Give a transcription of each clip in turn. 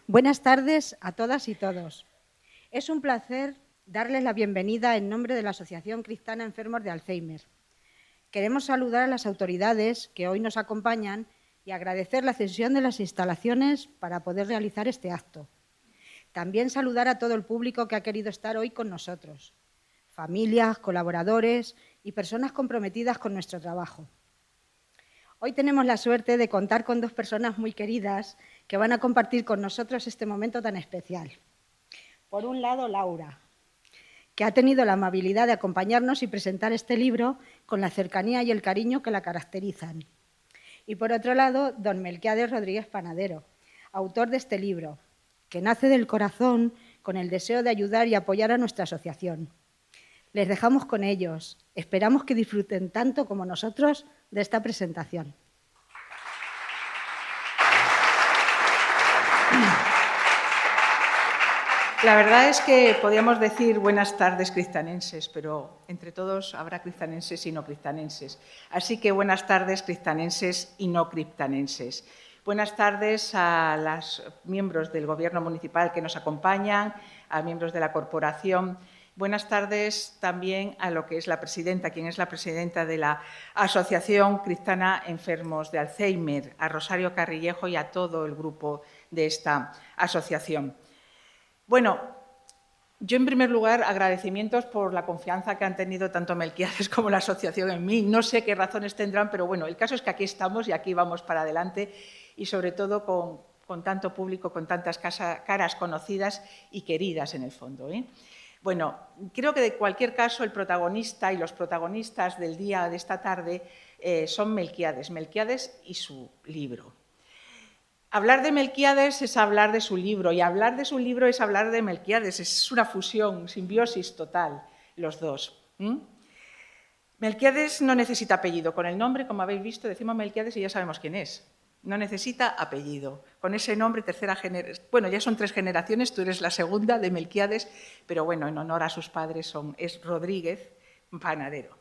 Buenas tardes a todas y todos. Es un placer darles la bienvenida en nombre de la Asociación Cristana Enfermos de Alzheimer. Queremos saludar a las autoridades que hoy nos acompañan y agradecer la cesión de las instalaciones para poder realizar este acto. También saludar a todo el público que ha querido estar hoy con nosotros, familias, colaboradores y personas comprometidas con nuestro trabajo. Hoy tenemos la suerte de contar con dos personas muy queridas que van a compartir con nosotros este momento tan especial. Por un lado, Laura, que ha tenido la amabilidad de acompañarnos y presentar este libro con la cercanía y el cariño que la caracterizan. Y por otro lado, don Melquiades Rodríguez Panadero, autor de este libro, que nace del corazón con el deseo de ayudar y apoyar a nuestra asociación. Les dejamos con ellos. Esperamos que disfruten tanto como nosotros de esta presentación. La verdad es que podríamos decir buenas tardes cristanenses, pero entre todos habrá cristanenses y no cristanenses. Así que buenas tardes cristanenses y no criptanenses. Buenas tardes a los miembros del Gobierno municipal que nos acompañan, a miembros de la corporación. Buenas tardes también a lo que es la presidenta, quien es la presidenta de la Asociación Cristana Enfermos de Alzheimer, a Rosario Carrillejo y a todo el grupo de esta asociación. Bueno, yo en primer lugar agradecimientos por la confianza que han tenido tanto Melquiades como la asociación en mí. No sé qué razones tendrán, pero bueno, el caso es que aquí estamos y aquí vamos para adelante y sobre todo con tanto público, con tantas caras conocidas y queridas en el fondo, ¿eh? Bueno, creo que de cualquier caso el protagonista y los protagonistas del día de esta tarde son Melquiades y su libro. Hablar de Melquiades es hablar de su libro y hablar de su libro es hablar de Melquiades. Es una fusión, simbiosis total, los dos. Melquiades no necesita apellido. Con el nombre, como habéis visto, decimos Melquiades y ya sabemos quién es. No necesita apellido. Con ese nombre, tercera generación. Bueno, ya son 3 generaciones, tú eres la segunda de Melquiades, pero bueno, en honor a sus padres es Rodríguez Panadero.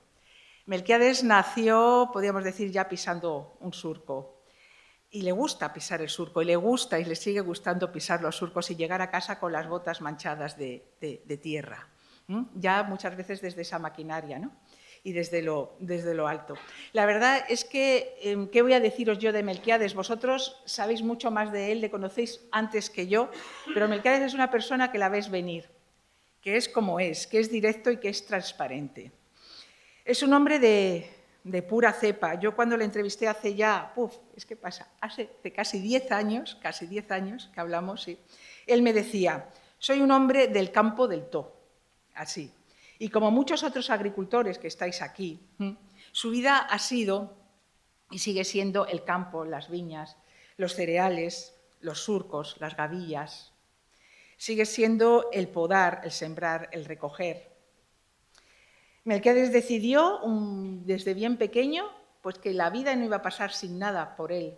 Melquiades nació, podríamos decir, ya pisando un surco. Y le gusta pisar el surco, y le gusta y le sigue gustando pisar los surcos y llegar a casa con las botas manchadas de tierra. Ya muchas veces desde esa maquinaria, ¿no? Y desde lo alto. La verdad es que, ¿qué voy a deciros yo de Melquiades? Vosotros sabéis mucho más de él, le conocéis antes que yo, pero Melquiades es una persona que la ves venir, que es como es, que es directo y que es transparente. Es un hombre de pura cepa. Yo cuando le entrevisté hace ya, hace casi 10 años que hablamos, sí, él me decía, soy un hombre del campo del To, así. Y como muchos otros agricultores que estáis aquí, su vida ha sido y sigue siendo el campo, las viñas, los cereales, los surcos, las gavillas. Sigue siendo el podar, el sembrar, el recoger. Melquiades decidió desde bien pequeño pues que la vida no iba a pasar sin nada por él,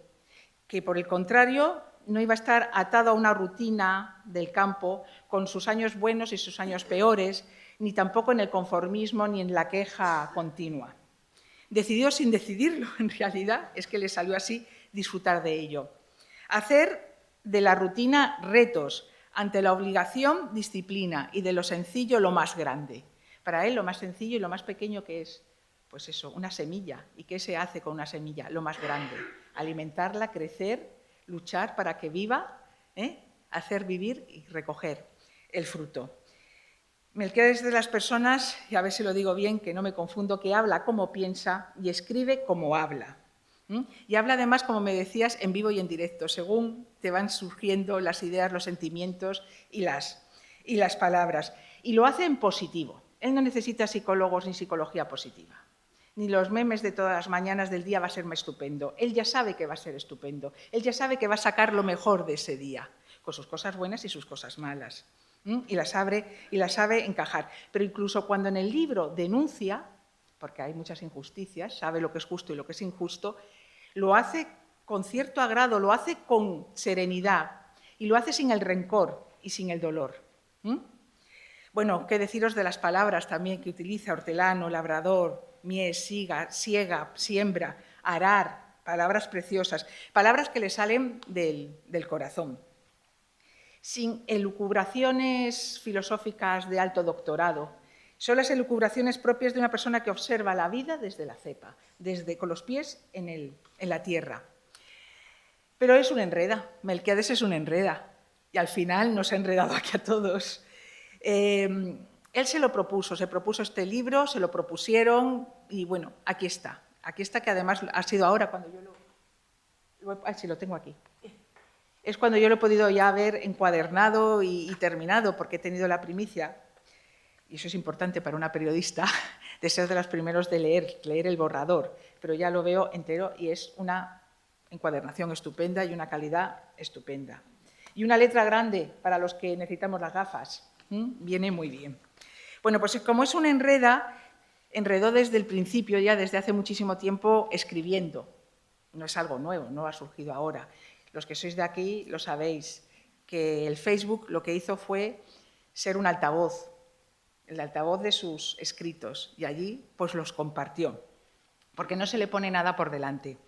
que por el contrario no iba a estar atado a una rutina del campo con sus años buenos y sus años peores, ni tampoco en el conformismo ni en la queja continua. Decidió sin decidirlo, en realidad, es que le salió así disfrutar de ello. Hacer de la rutina retos, ante la obligación disciplina y de lo sencillo lo más grande. Para él lo más sencillo y lo más pequeño que es, pues eso, una semilla. ¿Y qué se hace con una semilla? Lo más grande. Alimentarla, crecer, luchar para que viva, hacer vivir y recoger el fruto. Melquiades es de las personas, y a ver si lo digo bien, que no me confundo, que habla como piensa y escribe como habla. Y habla además, como me decías, en vivo y en directo, según te van surgiendo las ideas, los sentimientos y las palabras. Y lo hace en positivo. Él no necesita psicólogos ni psicología positiva. Ni los memes de todas las mañanas del día va a ser más estupendo. Él ya sabe que va a ser estupendo. Él ya sabe que va a sacar lo mejor de ese día, con sus cosas buenas y sus cosas malas. Y las sabe encajar. Pero incluso cuando en el libro denuncia, porque hay muchas injusticias, sabe lo que es justo y lo que es injusto, lo hace con cierto agrado, lo hace con serenidad y lo hace sin el rencor y sin el dolor. Bueno, qué deciros de las palabras también que utiliza: hortelano, labrador, mies, siega, siembra, arar, palabras preciosas, palabras que le salen del corazón. sin elucubraciones filosóficas de alto doctorado. Son las elucubraciones propias de una persona que observa la vida desde la cepa, con los pies en la tierra. Pero es un enreda, Melquiades es un enreda, y al final nos ha enredado aquí a todos. Él se propuso este libro, se lo propusieron, y bueno, aquí está que además ha sido ahora cuando yo sí, lo tengo aquí. Es cuando yo lo he podido ya ver encuadernado y terminado, porque he tenido la primicia, y eso es importante para una periodista, de ser de los primeros de leer el borrador, pero ya lo veo entero y es una encuadernación estupenda y una calidad estupenda. Y una letra grande para los que necesitamos las gafas. Viene muy bien. Bueno, pues como es un enredó desde el principio, ya desde hace muchísimo tiempo, escribiendo. No es algo nuevo, no ha surgido ahora. Los que sois de aquí lo sabéis, que el Facebook lo que hizo fue ser un altavoz, el altavoz de sus escritos, y allí pues los compartió, porque no se le pone nada por delante.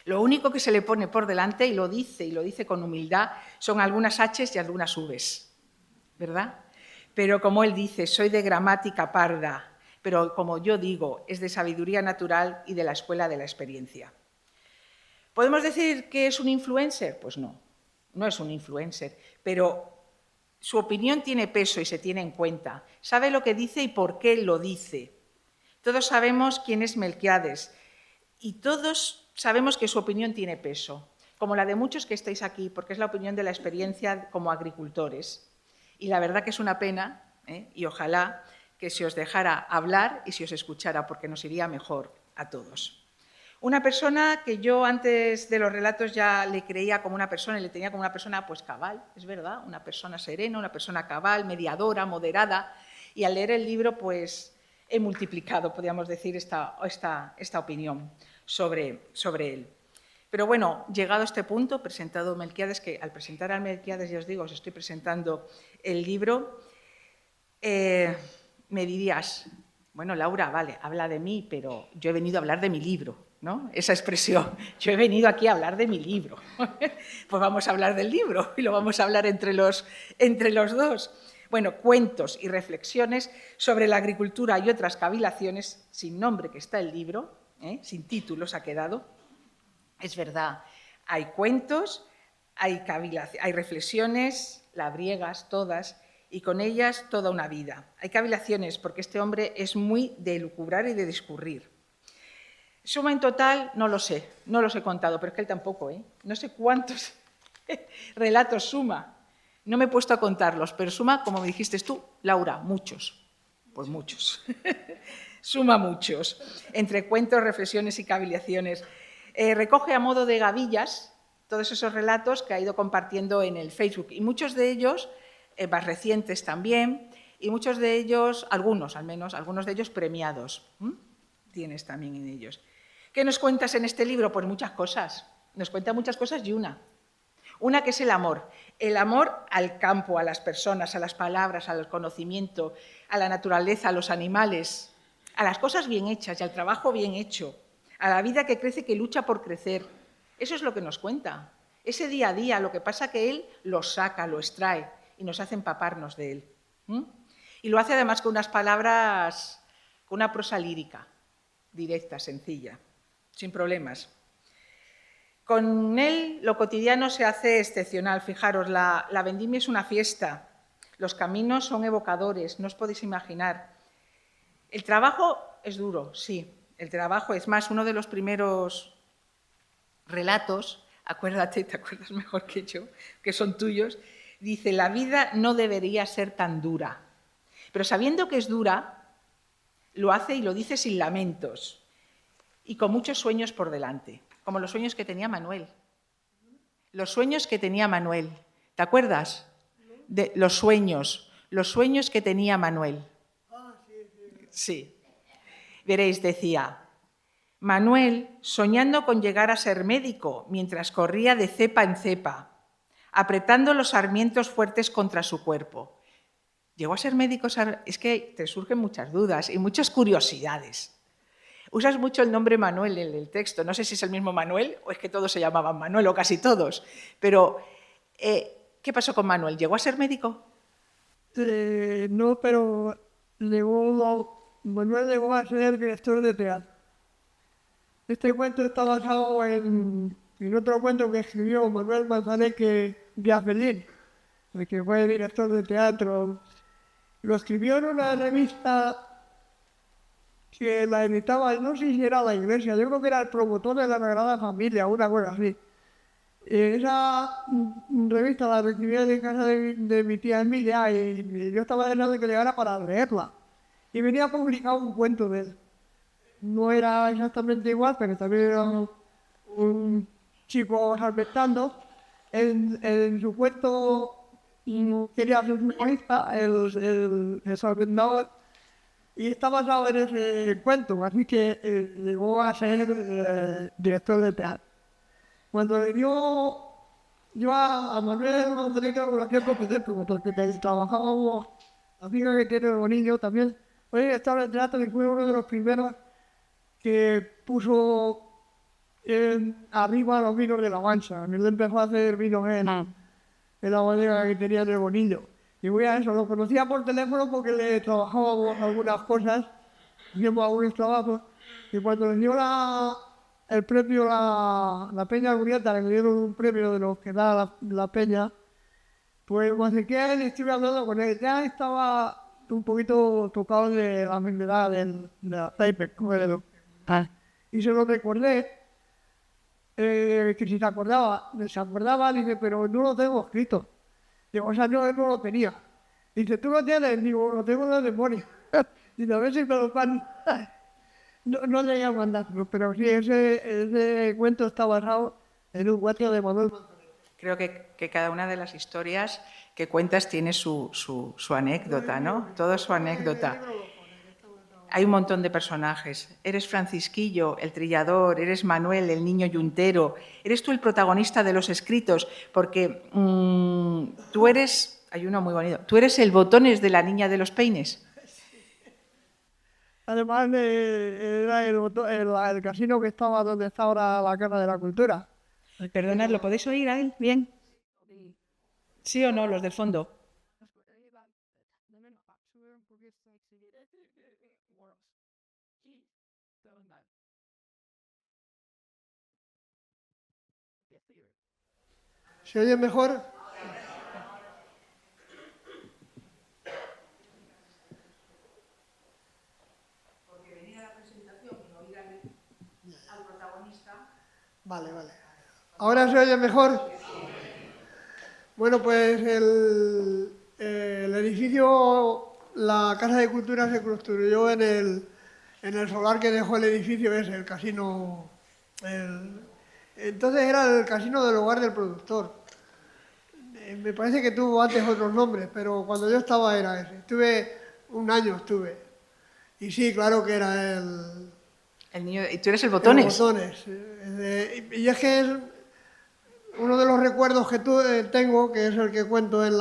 Lo único que se le pone por delante, y lo dice con humildad, son algunas H's y algunas V's, ¿verdad? Pero como él dice, soy de gramática parda, pero como yo digo, es de sabiduría natural y de la escuela de la experiencia. ¿Podemos decir que es un influencer? Pues no, no es un influencer, pero su opinión tiene peso y se tiene en cuenta. Sabe lo que dice y por qué lo dice. Todos sabemos quién es Melquiades y todos sabemos que su opinión tiene peso, como la de muchos que estáis aquí, porque es la opinión de la experiencia como agricultores. Y la verdad que es una pena, y ojalá que se os dejara hablar y se os escuchara, porque nos iría mejor a todos. Una persona que yo antes de los relatos ya le creía como una persona y le tenía como una persona pues cabal, es verdad, una persona serena, una persona cabal, mediadora, moderada, y al leer el libro pues he multiplicado, podríamos decir, esta opinión sobre él. Pero bueno, llegado a este punto, presentado Melquiades, que al presentar a Melquiades, ya os digo, os estoy presentando el libro, me dirías, bueno, Laura, vale, habla de mí, pero yo he venido a hablar de mi libro, ¿no? Esa expresión, yo he venido aquí a hablar de mi libro. Pues vamos a hablar del libro y lo vamos a hablar entre los dos. Bueno, cuentos y reflexiones sobre la agricultura y otras cavilaciones, sin nombre que está el libro, sin títulos ha quedado. Es verdad, hay cuentos, hay reflexiones, labriegas, todas, y con ellas toda una vida. Hay cavilaciones porque este hombre es muy de elucubrar y de discurrir. Suma en total, no lo sé, no los he contado, pero es que él tampoco, no sé cuántos relatos suma. No me he puesto a contarlos, pero suma, como me dijiste tú, Laura, muchos. Pues muchos. Suma muchos. Entre cuentos, reflexiones y cavilaciones. Recoge a modo de gavillas todos esos relatos que ha ido compartiendo en el Facebook. Y muchos de ellos, más recientes también, y muchos de ellos, algunos al menos, algunos de ellos premiados. Tienes también en ellos. ¿Qué nos cuentas en este libro? Pues muchas cosas. Nos cuenta muchas cosas y una que es el amor al campo, a las personas, a las palabras, al conocimiento, a la naturaleza, a los animales, a las cosas bien hechas y al trabajo bien hecho, a la vida que crece, que lucha por crecer. Eso es lo que nos cuenta, ese día a día, lo que pasa que él lo saca, lo extrae y nos hace empaparnos de él. Y lo hace además con unas palabras, con una prosa lírica, directa, sencilla, sin problemas. Con él lo cotidiano se hace excepcional. Fijaros, la vendimia es una fiesta, los caminos son evocadores, no os podéis imaginar. El trabajo es duro, sí, el trabajo es más, uno de los primeros relatos, acuérdate, te acuerdas mejor que yo, que son tuyos, dice, la vida no debería ser tan dura, pero sabiendo que es dura, lo hace y lo dice sin lamentos y con muchos sueños por delante. Como los sueños que tenía Manuel. Los sueños que tenía Manuel. ¿Te acuerdas? De los sueños que tenía Manuel. Sí. Veréis, decía, Manuel, soñando con llegar a ser médico, mientras corría de cepa en cepa, apretando los sarmientos fuertes contra su cuerpo. ¿Llegó a ser médico? Es que te surgen muchas dudas y muchas curiosidades. Usas mucho el nombre Manuel en el texto. No sé si es el mismo Manuel o es que todos se llamaban Manuel o casi todos. Pero ¿Qué pasó con Manuel? ¿Llegó a ser médico? No, pero Manuel llegó a ser director de teatro. Este cuento está basado en otro cuento que escribió Manuel Manzaneque Villafelín, el que fue director de teatro. Lo escribió en una revista que la editaba, no sé si era la Iglesia, yo creo que era el promotor de la Sagrada Familia, una cosa así. Esa revista la recibí en casa de mi tía Emilia y yo estaba deseando de que llegara para leerla. Y venía publicado un cuento de él. No era exactamente igual, pero también era un chico salvestando. En su cuento quería ser un poeta, el salvestador, y está basado en ese cuento, así que llegó a ser director de teatro. Cuando le dio yo a Manuel no tenía que conocer competente, porque trabajábamos, la finca que tiene Bonillo también. Hoy estaba en el teatro y fue uno de los primeros que puso arriba los vinos de la Mancha. Él empezó a hacer vinos en la bodega que tenía en el Bonillo. Y voy a eso, lo conocía por teléfono porque le trabajábamos algunas cosas, hacíamos algunos trabajos. Y cuando le dio el premio la Peña Gurieta, le dieron un premio de los que da la Peña, pues me acerqué a él y estuve hablando con él. Ya estaba un poquito tocado de la enfermedad de Alzheimer, y se lo recordé, que si se acordaba, dice, pero no lo tengo escrito. Digo, o sea, no, él no lo tenía. Dice, ¿tú lo tienes? Digo, lo tengo en la memoria. Dice, a ver si me lo van. No llegué a mandarlo, pero sí, ese cuento está basado en un cuento de Manuel Manzaneque. Creo que cada una de las historias que cuentas tiene su anécdota, ¿no? Todo su anécdota. Hay un montón de personajes. Eres Francisquillo, el trillador, eres Manuel, el niño yuntero, eres tú el protagonista de los escritos, porque tú eres, hay uno muy bonito, tú eres el Botones de la niña de los peines. Además, era el casino que estaba donde está ahora la Casa de la Cultura. Perdonad, ¿lo podéis oír a él? ¿Bien? ¿Sí o no, los del fondo? ¿Se oye mejor? Porque venir a la presentación y oír al protagonista. Vale. ¿Ahora se oye mejor? Bueno, pues el edificio, la Casa de Cultura se construyó en el solar que dejó el edificio ese, el casino. Entonces era el casino del hogar del productor. Me parece que tuvo antes otros nombres, pero cuando yo estaba era ese. Un año. Y sí, claro que era El niño, ¿y tú eres el Botones? El Botones. Y es que es uno de los recuerdos que tengo, que es el que cuento en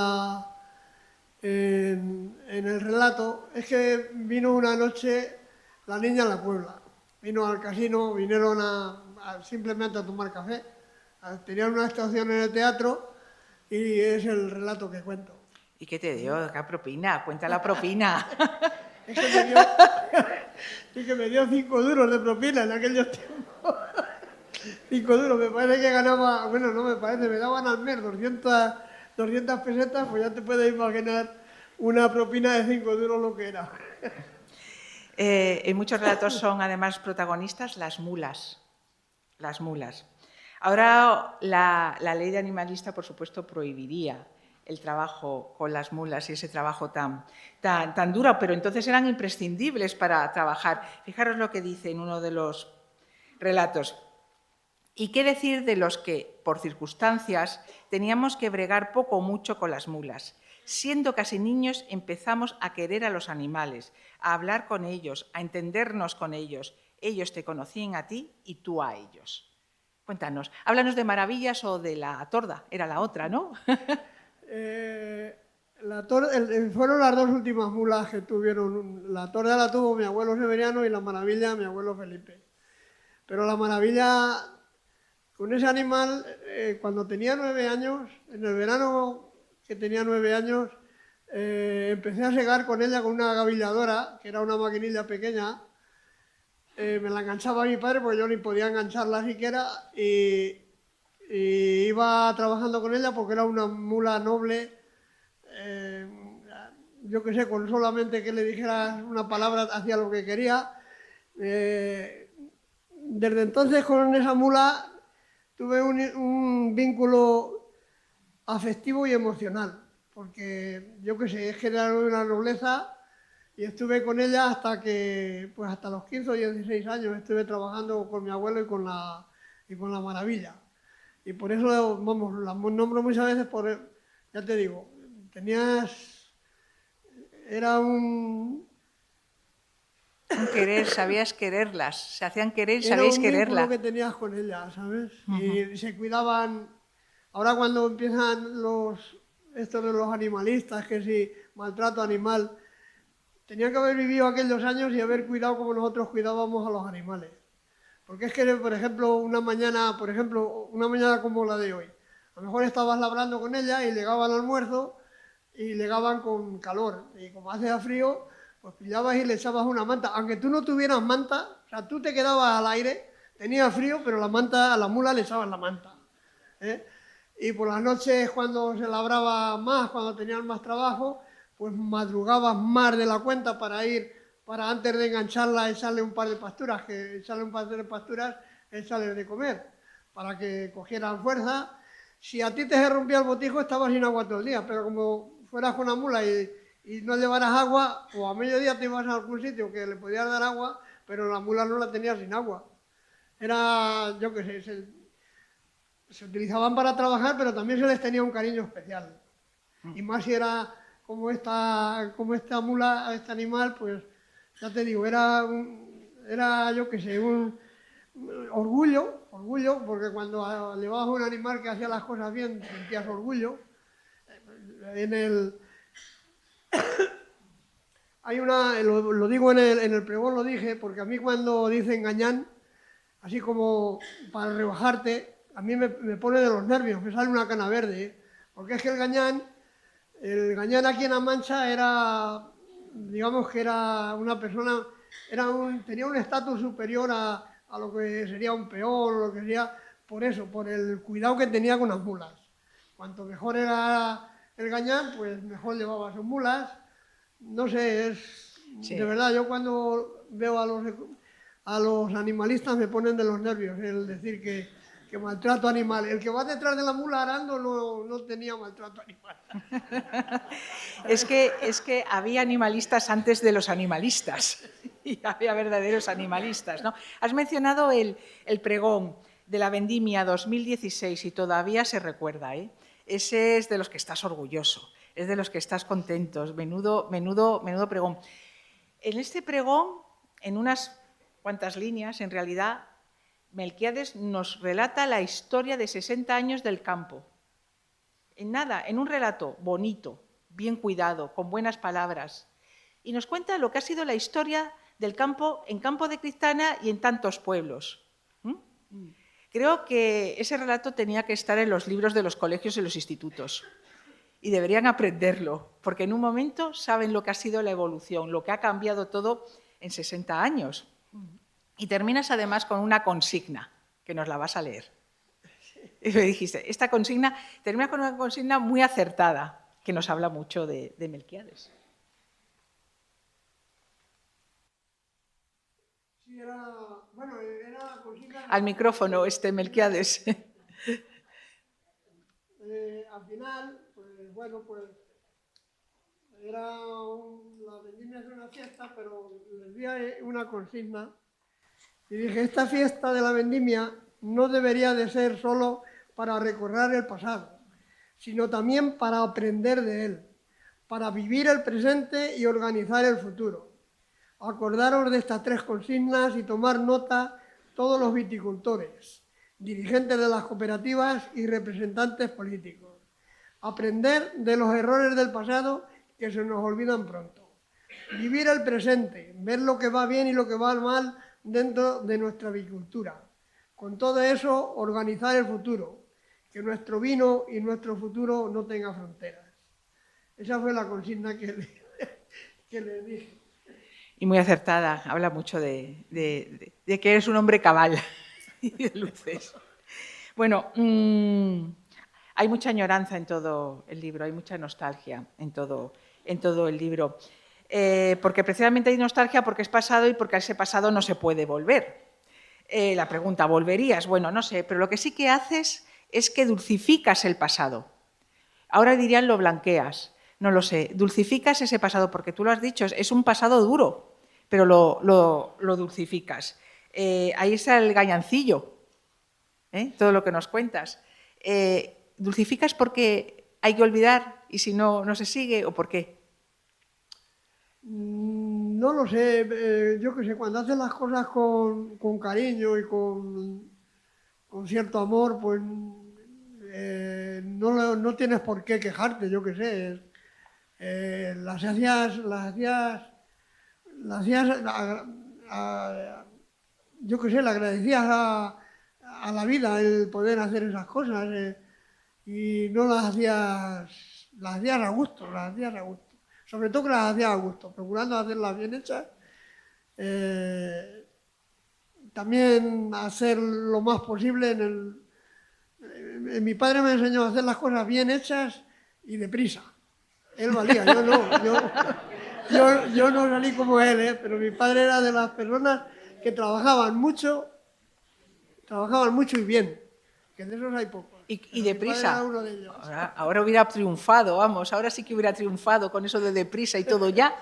el relato, es que vino una noche la niña a la Puebla. Vino al casino, vinieron simplemente a tomar café. Tenían una estación en el teatro y es el relato que cuento. ¿Y qué te dio? ¿Qué propina? Cuenta la propina. Es que me dio 5 duros de propina en aquellos tiempos. 5 duros, me parece que ganaba, bueno, no me parece, me daban al mes 200 pesetas, pues ya te puedes imaginar una propina de 5 duros lo que era. En muchos relatos son además protagonistas las mulas. Las mulas. Ahora la ley de animalista, por supuesto, prohibiría el trabajo con las mulas y ese trabajo tan duro, pero entonces eran imprescindibles para trabajar. Fijaros lo que dice en uno de los relatos. ¿Y qué decir de los que, por circunstancias, teníamos que bregar poco o mucho con las mulas? Siendo casi niños, empezamos a querer a los animales, a hablar con ellos, a entendernos con ellos. Ellos te conocían a ti y tú a ellos. Cuéntanos, háblanos de Maravillas o de la Torda, era la otra, ¿no? Fueron las dos últimas mulas que tuvieron. La Torda la tuvo mi abuelo Severiano y la Maravilla mi abuelo Felipe. Pero la Maravilla, con ese animal, cuando tenía 9 años, en el verano que tenía 9 años, empecé a segar con ella con una gavilladora, que era una maquinilla pequeña. Me la enganchaba a mi padre porque yo ni podía engancharla siquiera, y iba trabajando con ella porque era una mula noble. Yo qué sé, con solamente que le dijeras una palabra hacía lo que quería. Desde entonces con esa mula tuve un vínculo afectivo y emocional, porque yo qué sé, es que era una nobleza. Y estuve con ella hasta que, pues hasta los 15 o 16 años estuve trabajando con mi abuelo y con la Maravilla. Y por eso, vamos, la nombro muchas veces ya te digo, era Un querer, sabías quererlas, se hacían querer y era sabíais un vínculo quererla. que tenías con ella, ¿sabes? Y se cuidaban. Ahora cuando empiezan estos de los animalistas, que si maltrato animal, tenían que haber vivido aquellos años y haber cuidado como nosotros cuidábamos a los animales. Porque es que, por ejemplo, una mañana como la de hoy, a lo mejor estabas labrando con ella y llegaban al almuerzo y llegaban con calor. Y como hacía frío, pues pillabas y le echabas una manta. Aunque tú no tuvieras manta, o sea, tú te quedabas al aire, tenías frío, pero a la mula le echabas la manta. ¿Eh? Y por las noches, cuando se labraba más, cuando tenían más trabajo, pues madrugabas más de la cuenta para antes de engancharla, echarle un par de pasturas, echarle de comer, para que cogieran fuerza. Si a ti te se rompía el botijo, estabas sin agua todo el día, pero como fueras con una mula y no llevaras agua, o a mediodía te ibas a algún sitio que le podías dar agua, pero la mula no la tenías sin agua. Era, yo qué sé, se utilizaban para trabajar, pero también se les tenía un cariño especial. Y más si era como esta mula, este animal, pues ya te digo, era yo qué sé, un orgullo, porque cuando llevabas un animal que hacía las cosas bien, sentías orgullo. Lo digo en el pregón, lo dije, porque a mí cuando dicen gañán, así como para rebajarte, a mí me pone de los nervios, me sale una cana verde, ¿eh? Porque es que el gañán aquí en La Mancha era, digamos que era una persona, tenía un estatus superior a lo que sería un peón, o lo que sería, por eso, por el cuidado que tenía con las mulas. Cuanto mejor era el gañán, pues mejor llevaba sus mulas. No sé, Sí. de verdad, yo cuando veo a los animalistas me ponen de los nervios el decir que maltrato animal. El que va detrás de la mula arando no tenía maltrato animal. Es que había animalistas antes de los animalistas y había verdaderos animalistas, ¿no? Has mencionado el pregón de la Vendimia 2016 y todavía se recuerda, ¿eh? Ese es de los que estás orgulloso, es de los que estás contentos. Menudo pregón. En este pregón, en unas cuantas líneas, en realidad, Melquiades nos relata la historia de 60 años del campo. En nada, en un relato bonito, bien cuidado, con buenas palabras. Y nos cuenta lo que ha sido la historia del campo en Campo de Cristana y en tantos pueblos. Creo que ese relato tenía que estar en los libros de los colegios y los institutos. Y deberían aprenderlo, porque en un momento saben lo que ha sido la evolución, lo que ha cambiado todo en 60 años. Y terminas además con una consigna, que nos la vas a leer. Y me dijiste, termina con una consigna muy acertada, que nos habla mucho de Melquiades. Sí, era la consigna. Al micrófono, Melquiades. Al final, pues la vendimia es una fiesta, pero les di una consigna y dije, esta fiesta de la vendimia no debería de ser solo para recordar el pasado, sino también para aprender de él, para vivir el presente y organizar el futuro. Acordaros de estas 3 consignas y tomar nota todos los viticultores, dirigentes de las cooperativas y representantes políticos. Aprender de los errores del pasado que se nos olvidan pronto. Vivir el presente, ver lo que va bien y lo que va mal dentro de nuestra avicultura. Con todo eso, organizar el futuro, que nuestro vino y nuestro futuro no tengan fronteras. Esa fue la consigna que le dije. Y muy acertada, habla mucho de que eres un hombre cabal y de luces. Bueno, hay mucha añoranza en todo el libro, hay mucha nostalgia en todo el libro. Porque precisamente hay nostalgia porque es pasado y porque a ese pasado no se puede volver. La pregunta, ¿volverías? Bueno, no sé, pero lo que sí que haces es que dulcificas el pasado. Ahora dirían lo blanqueas, no lo sé. Dulcificas ese pasado porque tú lo has dicho, es un pasado duro, pero lo dulcificas. Ahí está el gañancillo, todo lo que nos cuentas. ¿Dulcificas porque hay que olvidar y si no, no se sigue o por qué? No lo sé, yo qué sé, cuando haces las cosas con cariño y con cierto amor, pues no tienes por qué quejarte, yo qué sé. Las hacías yo qué sé, le agradecías a la vida el poder hacer esas cosas y no las hacías a gusto, las hacías a gusto. Sobre todo que las hacías a gusto, procurando hacerlas bien hechas. También hacer lo más posible mi padre me enseñó a hacer las cosas bien hechas y deprisa. Él valía, yo no. Yo no salí como él, pero mi padre era de las personas que trabajaban mucho y bien, que de esos hay pocos. Y deprisa. Era uno de ellos. Ahora hubiera triunfado, vamos, ahora sí que hubiera triunfado con eso de deprisa y todo ya.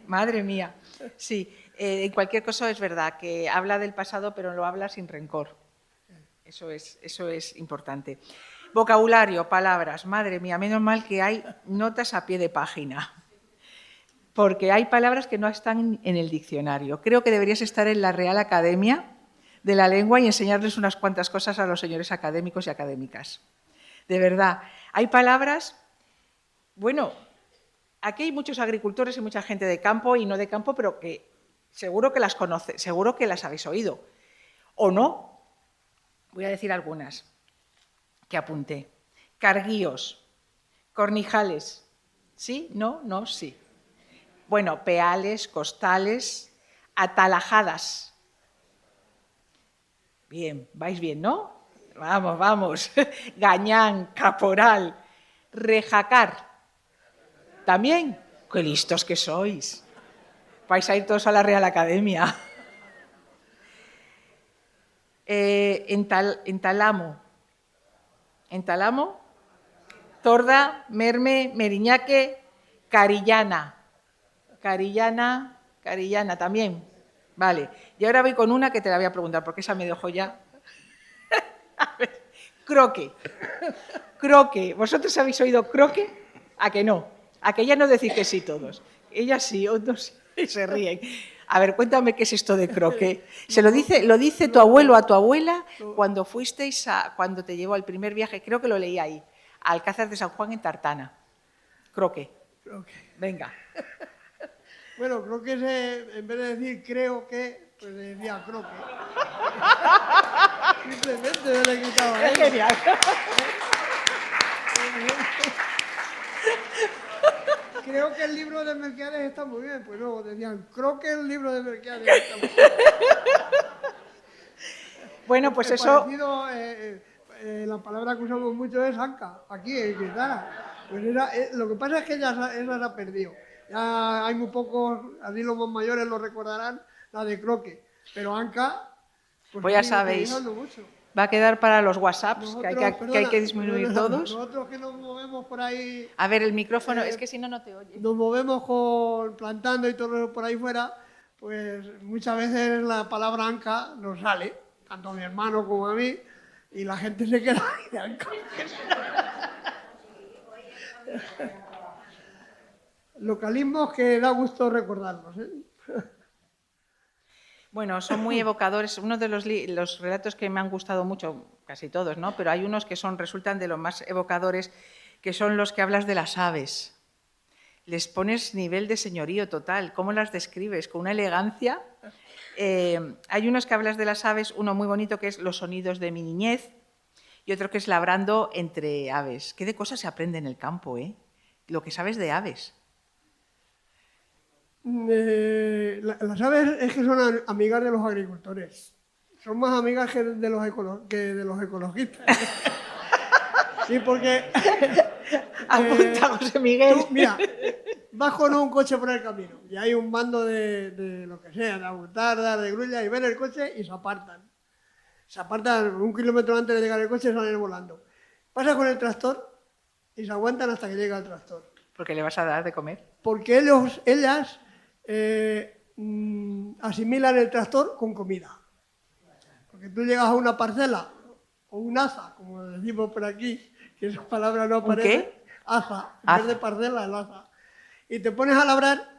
Madre mía. Sí, en cualquier caso es verdad que habla del pasado, pero lo habla sin rencor. Eso es importante. Vocabulario, palabras, madre mía, menos mal que hay notas a pie de página. Porque hay palabras que no están en el diccionario. Creo que deberías estar en la Real Academia de la Lengua y enseñarles unas cuantas cosas a los señores académicos y académicas. De verdad, hay palabras, bueno, aquí hay muchos agricultores y mucha gente de campo y no de campo, pero que seguro que las conoce, seguro que las habéis oído. ¿O no? Voy a decir algunas que apunté. Carguíos, cornijales, ¿sí? ¿No? ¿No? Sí. Bueno, peales, costales, atalajadas. Bien, vais bien, ¿no? Vamos, vamos. Gañán, caporal, rejacar. ¿También? ¡Qué listos que sois! Vais a ir todos a la Real Academia. Entalamo. Entalamo. Torda, merme, meriñaque, carillana. Carillana también. Vale. Y ahora voy con una que te la voy a preguntar, porque esa me dejó ya. A ver. Croque. Croque. ¿Vosotros habéis oído croque? ¿A que no? ¿A que ya no decís que sí todos? Ellas sí, otros sí, se ríen. A ver, cuéntame qué es esto de croque. Lo dice tu abuelo a tu abuela cuando cuando te llevó al primer viaje, creo que lo leí ahí, a Alcázar de San Juan en Tartana. Croque. Venga. Bueno, creo que en vez de decir creo que, pues decía croque. Simplemente le quitaba. Es genial. Creo que el libro de Melquiades está muy bien. Pues no, decían, creo que el libro de Melquiades está muy bien. Bueno, pues eso... Parecido, la palabra que usamos mucho es anca, aquí en Quintana. Pues lo que pasa es que esa se ha perdido. Ya hay muy pocos, así los más mayores lo recordarán, la de croque. Pero anca, pues ya sabéis, mucho. Va a quedar para los WhatsApps, que hay que disminuir todos. Nosotros que nos movemos por ahí... A ver, el micrófono, es que si no, no te oye. Nos movemos plantando y todo por ahí fuera, pues muchas veces la palabra anca nos sale, tanto a mi hermano como a mí, y la gente se queda ahí de anca. Localismos que da gusto recordarlos, ¿eh? Bueno, son muy evocadores. Uno de los relatos que me han gustado mucho, casi todos, ¿no? Pero hay unos que resultan de los más evocadores, que son los que hablas de las aves. Les pones nivel de señorío total. ¿Cómo las describes? Con una elegancia. Hay unos que hablas de las aves, uno muy bonito que es Los sonidos de mi niñez y otro que es Labrando entre aves. Qué de cosas se aprende en el campo, ¿eh? lo que sabes de aves. Las aves es que son amigas de los agricultores. Son más amigas que de los ecologistas. Sí, porque... Apunta, José Miguel. Tú, mira, vas con un coche por el camino y hay un bando de lo que sea, de abutardas, de grullas, y ven el coche y se apartan. Se apartan 1 kilómetro antes de llegar el coche y salen volando. Pasa con el tractor y se aguantan hasta que llega el tractor. Porque le vas a dar de comer. Porque ellas asimilan el tractor con comida. Porque tú llegas a una parcela o un aza, como decimos por aquí, que esa palabra no aparece. ¿Qué? Aza, en vez de parcela, el aza. Y te pones a labrar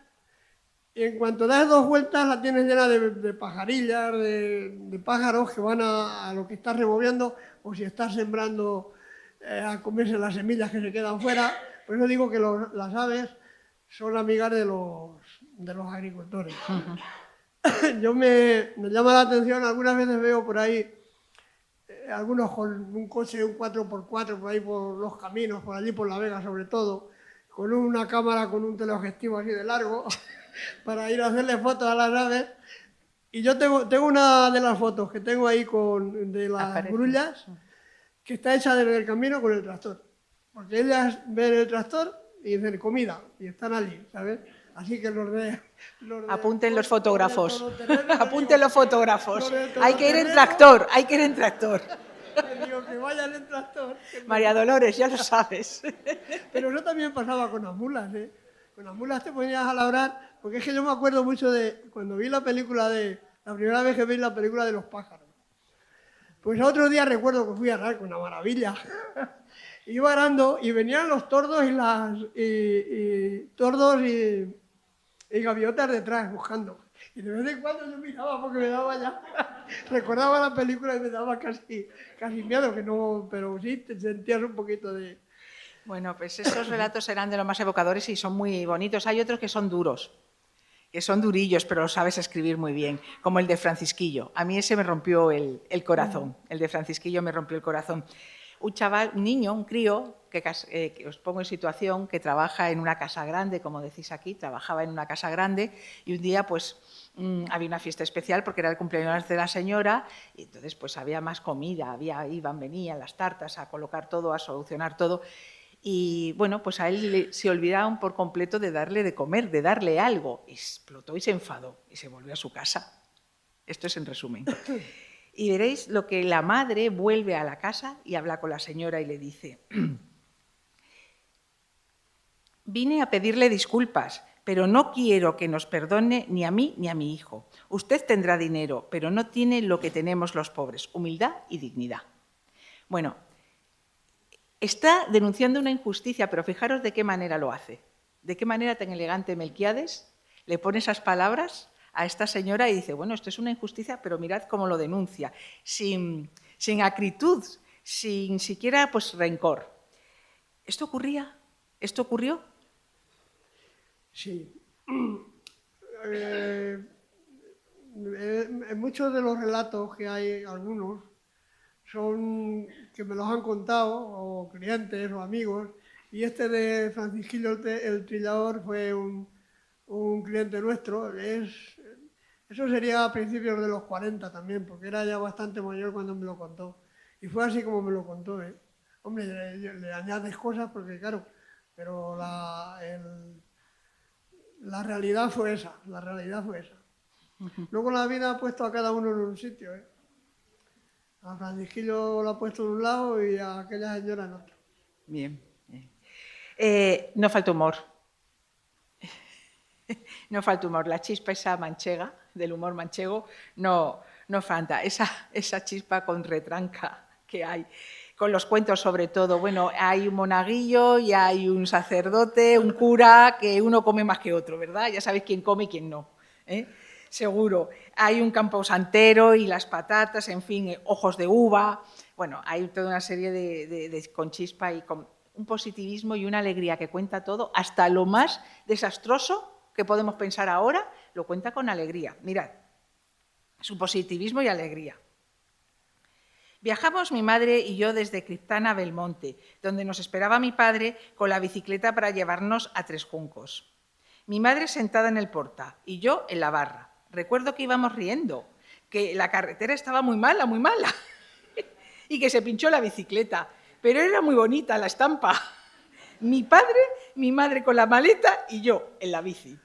y en cuanto das 2 vueltas la tienes llena de pajarillas, de pájaros que van a lo que estás removiendo, o si estás sembrando a comerse las semillas que se quedan fuera. Por eso digo que las aves son amigas de los agricultores. Yo me llama la atención, algunas veces veo por ahí algunos con un coche, un 4x4 por ahí por los caminos, por allí por La Vega sobre todo, con una cámara con un teleobjetivo así de largo para ir a hacerle fotos a las aves. Y yo tengo una de las fotos que tengo ahí de las grullas, que está hecha desde el camino con el tractor. Porque ellas ven el tractor y dicen comida, y están allí, ¿sabes? Así que Apunten los fotógrafos. Apunten los fotógrafos. Hay que ir en tractor, hay que ir en tractor. Te digo que vayan en tractor. María Dolores, ya lo sabes. Pero eso también pasaba con las mulas, ¿eh? Con las mulas te ponías a labrar, porque es que yo me acuerdo mucho de cuando vi la primera vez que vi la película de los pájaros. Pues otro día recuerdo que fui a arar con una maravilla. Iba arando y venían los tordos y gaviotas detrás buscando. Y de vez en cuando yo miraba porque me daba ya... Recordaba la película y me daba casi miedo, que no, pero sí te sentías un poquito de... Bueno, pues esos relatos serán de los más evocadores y son muy bonitos. Hay otros que son duros, que son durillos, pero lo sabes escribir muy bien, como el de Francisquillo. A mí ese me rompió el corazón, el de Francisquillo me rompió el corazón. Un chaval, un niño, un crío, que os pongo en situación, que trabaja en una casa grande, como decís aquí, trabajaba en una casa grande y un día pues había una fiesta especial porque era el cumpleaños de la señora y entonces pues había más comida, iban, venían las tartas a colocar todo, a solucionar todo y bueno, pues a él se olvidaron por completo de darle de comer, de darle algo. Y explotó y se enfadó y se volvió a su casa. Esto es en resumen. Y veréis lo que la madre vuelve a la casa y habla con la señora y le dice: vine a pedirle disculpas, pero no quiero que nos perdone ni a mí ni a mi hijo. Usted tendrá dinero, pero no tiene lo que tenemos los pobres, humildad y dignidad. Bueno, está denunciando una injusticia, pero fijaros de qué manera lo hace. De qué manera tan elegante Melquiades le pone esas palabras a esta señora y dice, bueno, esto es una injusticia, pero mirad cómo lo denuncia, sin acritud, sin siquiera pues, rencor. ¿Esto ocurría? ¿Esto ocurrió? Sí. En muchos de los relatos que hay, algunos, son que me los han contado, o clientes o amigos, y este de Francisquillo el Trillador fue un cliente nuestro. Eso sería a principios de los 40 también, porque era ya bastante mayor cuando me lo contó. Y fue así como me lo contó, ¿eh? Hombre, le añades cosas porque, claro, pero la realidad fue esa, la realidad fue esa. Luego la vida ha puesto a cada uno en un sitio, ¿eh? A Francisquillo lo ha puesto en un lado y a aquella señora en otro. Bien. No falta humor. No falta humor. La chispa esa manchega, del humor manchego, no falta. Esa chispa con retranca que hay. Con los cuentos sobre todo. Bueno, hay un monaguillo y hay un sacerdote, un cura, que uno come más que otro, ¿verdad? Ya sabéis quién come y quién no, ¿eh? Seguro. Hay un camposantero y las patatas, en fin, ojos de uva. Bueno, hay toda una serie con chispa y con un positivismo y una alegría que cuenta todo, hasta lo más desastroso que podemos pensar ahora, lo cuenta con alegría. Mirad, su positivismo y alegría. Viajamos mi madre y yo desde Criptana a Belmonte, donde nos esperaba mi padre con la bicicleta para llevarnos a Tres Juncos. Mi madre sentada en el porta y yo en la barra. Recuerdo que íbamos riendo, que la carretera estaba muy mala, y que se pinchó la bicicleta, pero era muy bonita la estampa. Mi padre, mi madre con la maleta y yo en la bici.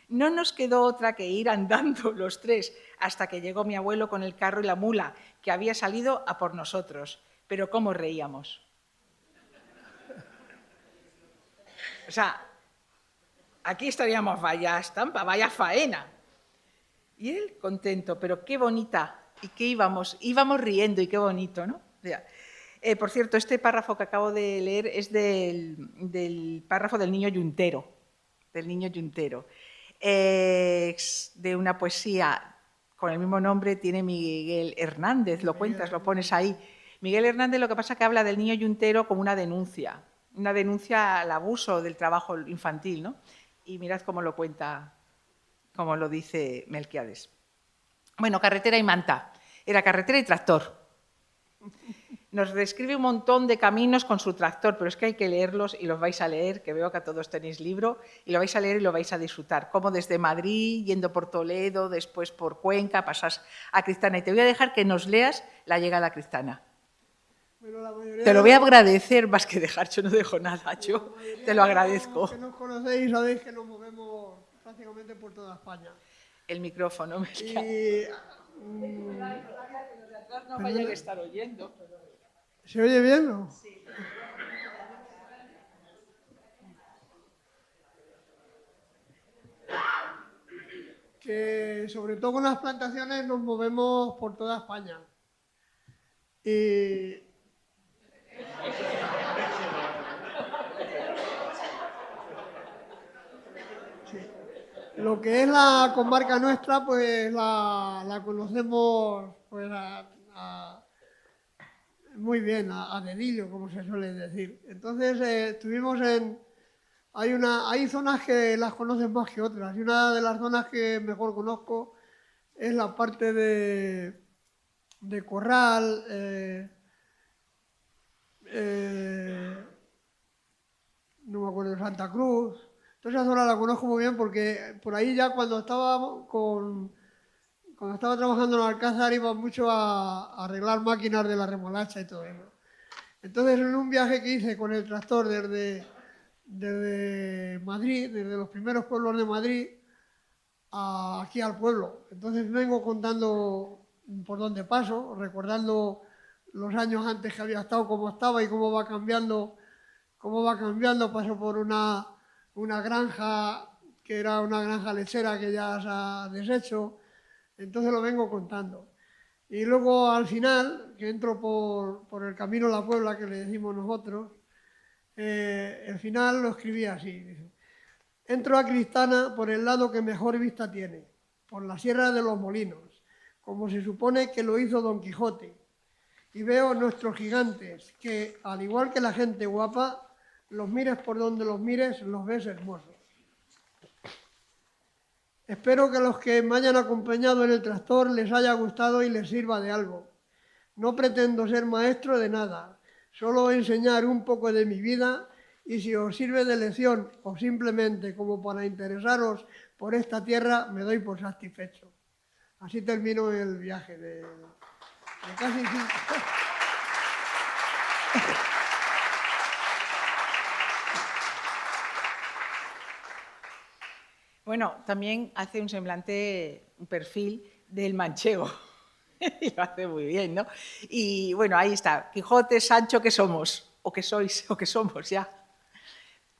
No nos quedó otra que ir andando los tres hasta que llegó mi abuelo con el carro y la mula, que había salido a por nosotros. Pero cómo reíamos. O sea, aquí estaríamos, vaya estampa, vaya faena. Y él contento, pero qué bonita. Y que íbamos riendo y qué bonito, ¿no? O sea, por cierto, este párrafo que acabo de leer es del párrafo del niño Yuntero. De una poesía con el mismo nombre, tiene Miguel Hernández, lo cuentas, lo pones ahí. Miguel Hernández, lo que pasa es que habla del niño yuntero como una denuncia al abuso del trabajo infantil, ¿no? Y mirad cómo lo cuenta, cómo lo dice Melquiades. Bueno, carretera y manta, era carretera y tractor. Nos describe un montón de caminos con su tractor, pero es que hay que leerlos y los vais a leer, que veo que a todos tenéis libro, y lo vais a leer y lo vais a disfrutar. Como desde Madrid, yendo por Toledo, después por Cuenca, pasas a Criptana. Y te voy a dejar que nos leas la llegada a Criptana. Bueno, te lo voy a agradecer más que dejar, yo no dejo nada, yo te lo agradezco. Los que nos conocéis sabéis que nos movemos prácticamente por toda España. El micrófono, me y no vayan a estar oyendo. ¿Se oye bien, no? Sí. Que sobre todo con las plantaciones nos movemos por toda España. Y sí. Lo que es la comarca nuestra, pues la conocemos pues, muy bien, a dedillo, como se suele decir. Entonces, estuvimos hay zonas que las conocen más que otras, y una de las zonas que mejor conozco es la parte de Corral, no me acuerdo, de Santa Cruz. Toda esa zona la conozco muy bien porque por ahí ya cuando estaba trabajando en Alcázar iba mucho a arreglar máquinas de la remolacha y todo eso. Entonces, en un viaje que hice con el tractor desde Madrid, desde los primeros pueblos de Madrid, aquí al pueblo. Entonces vengo contando por dónde paso, recordando los años antes que había estado, cómo estaba y cómo va cambiando. Paso por una granja que era una granja lechera que ya se ha deshecho. Entonces lo vengo contando. Y luego al final, que entro por el camino a la Puebla, que le decimos nosotros, el final lo escribí así. Dice: entro a Criptana por el lado que mejor vista tiene, por la Sierra de los Molinos, como se supone que lo hizo Don Quijote. Y veo nuestros gigantes, que al igual que la gente guapa, los mires por donde los mires, los ves hermosos. Espero que los que me hayan acompañado en el tractor les haya gustado y les sirva de algo. No pretendo ser maestro de nada, solo enseñar un poco de mi vida, y si os sirve de lección o simplemente como para interesaros por esta tierra, me doy por satisfecho. Así termino el viaje de casi 5. Bueno, también hace un semblante, un perfil del manchego. Y lo hace muy bien, ¿no? Y bueno, ahí está. Quijote, Sancho, ¿qué somos? O que sois, o que somos ya.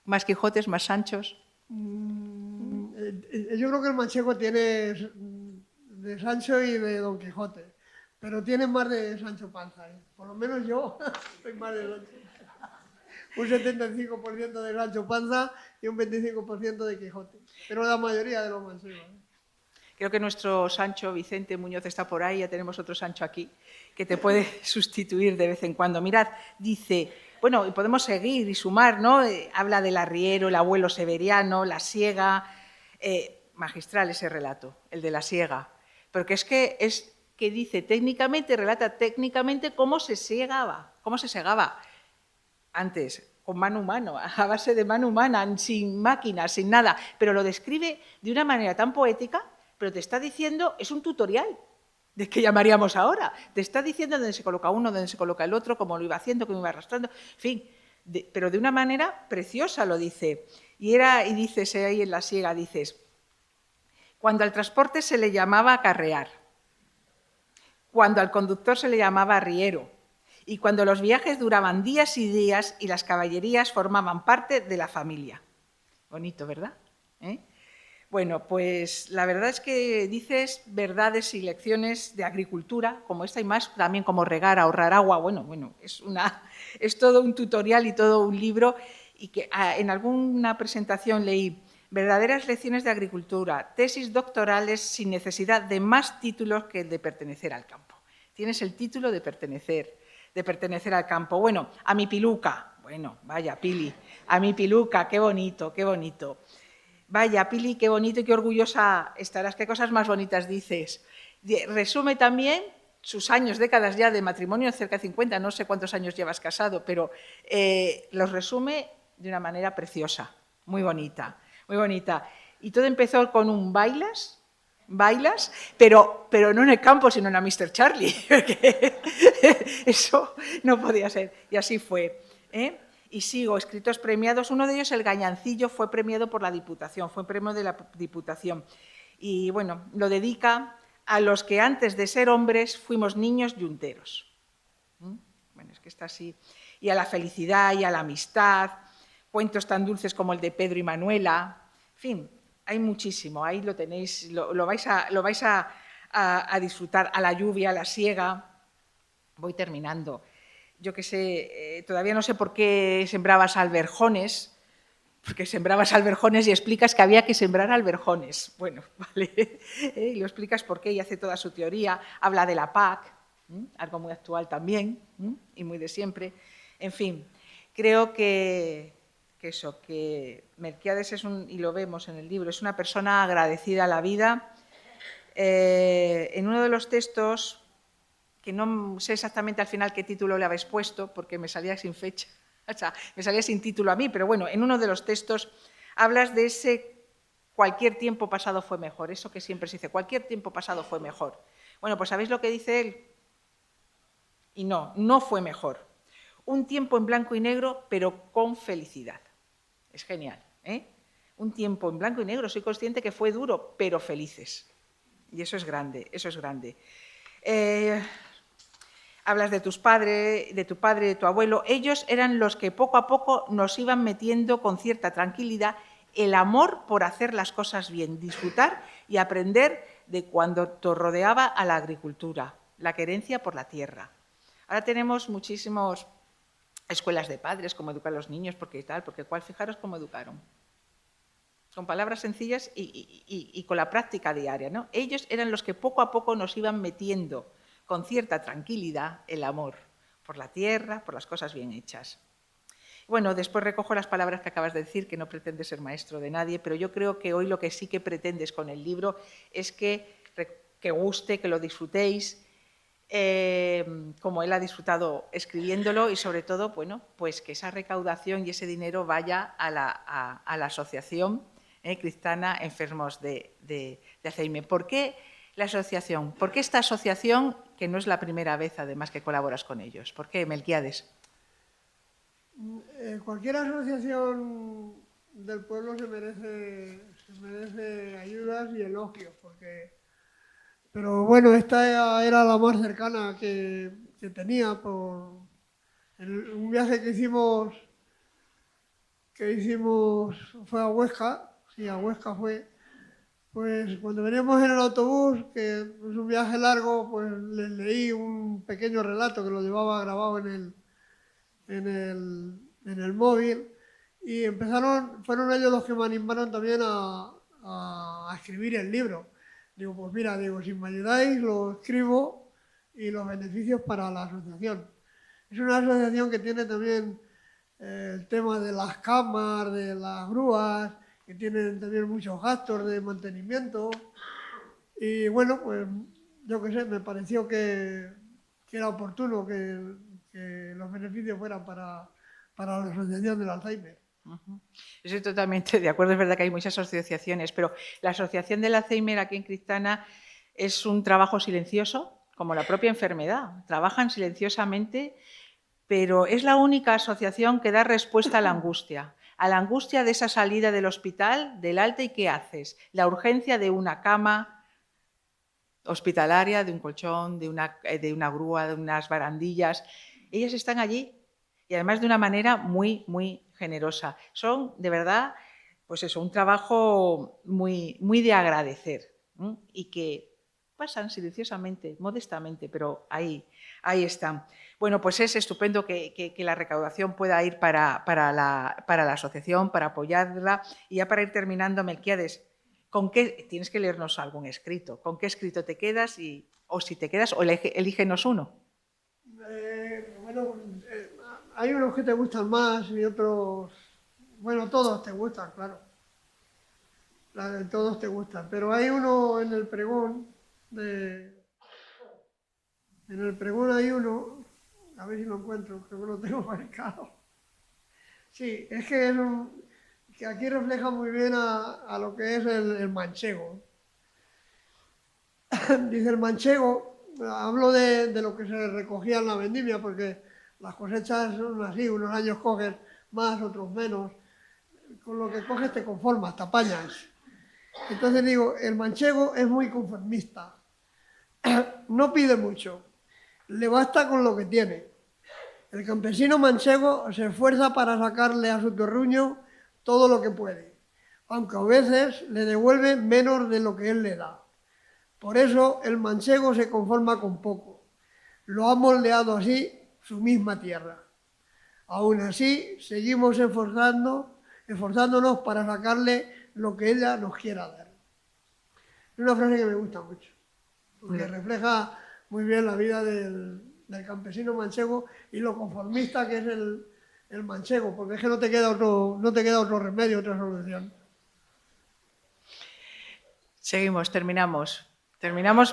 Más Quijotes, más Sanchos. Yo creo que el manchego tiene de Sancho y de Don Quijote, pero tiene más de Sancho Panza. Por lo menos yo soy más de Sancho. Un 75% de Sancho Panza y un 25% de Quijote, pero la mayoría de los manchegos. Creo que nuestro Sancho Vicente Muñoz está por ahí, ya tenemos otro Sancho aquí, que te puede sustituir de vez en cuando. Mirad, dice, bueno, y podemos seguir y sumar, ¿no? Habla del arriero, el abuelo severiano, la siega, magistral ese relato, el de la siega, porque es que es que dice técnicamente, relata técnicamente cómo se segaba antes, con mano humana, a base de mano humana, sin máquinas, sin nada, pero lo describe de una manera tan poética, pero te está diciendo, es un tutorial, de qué llamaríamos ahora, te está diciendo dónde se coloca uno, dónde se coloca el otro, cómo lo iba haciendo, cómo iba arrastrando, en fin, pero de una manera preciosa lo dice. Y dices ahí en la siega, dices, cuando al transporte se le llamaba acarrear, cuando al conductor se le llamaba arriero, y cuando los viajes duraban días y días y las caballerías formaban parte de la familia. Bonito, ¿verdad? Bueno, pues la verdad es que dices verdades y lecciones de agricultura, como esta y más, también como regar, ahorrar agua, bueno, es todo un tutorial y todo un libro, y que en alguna presentación leí verdaderas lecciones de agricultura, tesis doctorales sin necesidad de más títulos que el de pertenecer al campo. Tienes el título de pertenecer al campo. Bueno, a mi piluca, bueno, vaya, Pili, a mi piluca, qué bonito, qué bonito. Vaya, Pili, qué bonito y qué orgullosa estarás, qué cosas más bonitas dices. Resume también sus años, décadas ya de matrimonio, cerca de 50, no sé cuántos años llevas casado, pero los resume de una manera preciosa, muy bonita, muy bonita. Y todo empezó con un bailas, pero no en el campo, sino en la Mr. Charlie, porque eso no podía ser. Y así fue, Y sigo, escritos premiados. Uno de ellos, El Gañancillo, fue premiado por la Diputación, fue premio de la Diputación. Y bueno, lo dedica a los que antes de ser hombres fuimos niños yunteros. Bueno, es que está así. Y a la felicidad y a la amistad, cuentos tan dulces como el de Pedro y Manuela. En fin, hay muchísimo, ahí lo tenéis, lo vais a disfrutar. A la lluvia, a la siega. Voy terminando. Yo qué sé, todavía no sé por qué sembrabas alberjones, porque sembrabas alberjones y explicas que había que sembrar alberjones. Bueno, vale, y lo explicas por qué y hace toda su teoría. Habla de la PAC, algo muy actual también y muy de siempre. En fin, creo que Melquiades es y lo vemos en el libro, es una persona agradecida a la vida. En uno de los textos, que no sé exactamente al final qué título le habéis puesto, porque me salía sin fecha, o sea, me salía sin título a mí, pero bueno, en uno de los textos hablas de ese cualquier tiempo pasado fue mejor, eso que siempre se dice, cualquier tiempo pasado fue mejor. Bueno, pues ¿sabéis lo que dice él? Y no fue mejor. Un tiempo en blanco y negro, pero con felicidad. Es genial, Un tiempo en blanco y negro, soy consciente que fue duro, pero felices. Y eso es grande, eso es grande. Hablas de tu padre, de tu abuelo. Ellos eran los que poco a poco nos iban metiendo con cierta tranquilidad el amor por hacer las cosas bien, disfrutar y aprender de cuando te rodeaba a la agricultura, la querencia por la tierra. Ahora tenemos muchísimas escuelas de padres, cómo educar a los niños, porque fijaros cómo educaron. Con palabras sencillas y con la práctica diaria, ¿no? Ellos eran los que poco a poco nos iban metiendo con cierta tranquilidad el amor por la tierra, por las cosas bien hechas. Bueno, después recojo las palabras que acabas de decir, que no pretendes ser maestro de nadie, pero yo creo que hoy lo que sí que pretendes con el libro es que guste, que lo disfrutéis, como él ha disfrutado escribiéndolo y sobre todo, bueno, pues que esa recaudación y ese dinero vaya a la asociación Cristana Enfermos de Alzheimer. ¿Por qué la asociación? ¿Por qué esta asociación, que no es la primera vez además que colaboras con ellos? ¿Por qué, Melquiades? Cualquier asociación del pueblo se merece ayudas y elogios, pero bueno, esta era la más cercana que tenía por un viaje que hicimos fue a Huesca, sí, a Huesca fue. Pues cuando veníamos en el autobús, que es un viaje largo, pues les leí un pequeño relato que lo llevaba grabado en el móvil y fueron ellos los que me animaron también a escribir el libro. Digo, pues mira, si me ayudáis, lo escribo y los beneficios para la asociación. Es una asociación que tiene también el tema de las camas, de las grúas, que tienen también muchos gastos de mantenimiento. Y bueno, pues yo qué sé, me pareció que era oportuno que los beneficios fueran para la Asociación del Alzheimer. Estoy totalmente de acuerdo, es verdad que hay muchas asociaciones, pero la Asociación del Alzheimer aquí en Cristana es un trabajo silencioso, como la propia enfermedad. Trabajan silenciosamente, pero es la única asociación que da respuesta a la angustia de esa salida del hospital, del alta, ¿y qué haces? La urgencia de una cama hospitalaria, de un colchón, de una grúa, de unas barandillas. Ellas están allí y además de una manera muy, muy generosa. Son, de verdad, pues eso, un trabajo muy, muy de agradecer, ¿eh? Y que pasan silenciosamente, modestamente, pero ahí están. Bueno, pues es estupendo que la recaudación pueda ir para la asociación, para apoyarla. Y ya para ir terminando, Melquiades, ¿con qué tienes que leernos algún escrito? ¿Con qué escrito te quedas? O si te quedas, o elígenos uno. Bueno, hay unos que te gustan más y otros, bueno, todos te gustan, claro. Todos te gustan, pero hay uno en el pregón, hay uno, a ver si lo encuentro, creo que lo tengo marcado. Sí, es que que aquí refleja muy bien a lo que es el manchego. Dice el manchego, hablo de lo que se recogía en la vendimia, porque las cosechas son así, unos años coges más, otros menos. Con lo que coges te conformas, te apañas. Entonces digo, el manchego es muy conformista, no pide mucho, le basta con lo que tiene. El campesino manchego se esfuerza para sacarle a su terruño todo lo que puede, aunque a veces le devuelve menos de lo que él le da. Por eso el manchego se conforma con poco. Lo ha moldeado así su misma tierra. Aún así, seguimos esforzándonos para sacarle lo que ella nos quiera dar. Es una frase que me gusta mucho, porque refleja muy bien la vida del campesino manchego y lo conformista que es el manchego, porque es que no te queda otro remedio, otra solución. Seguimos, terminamos.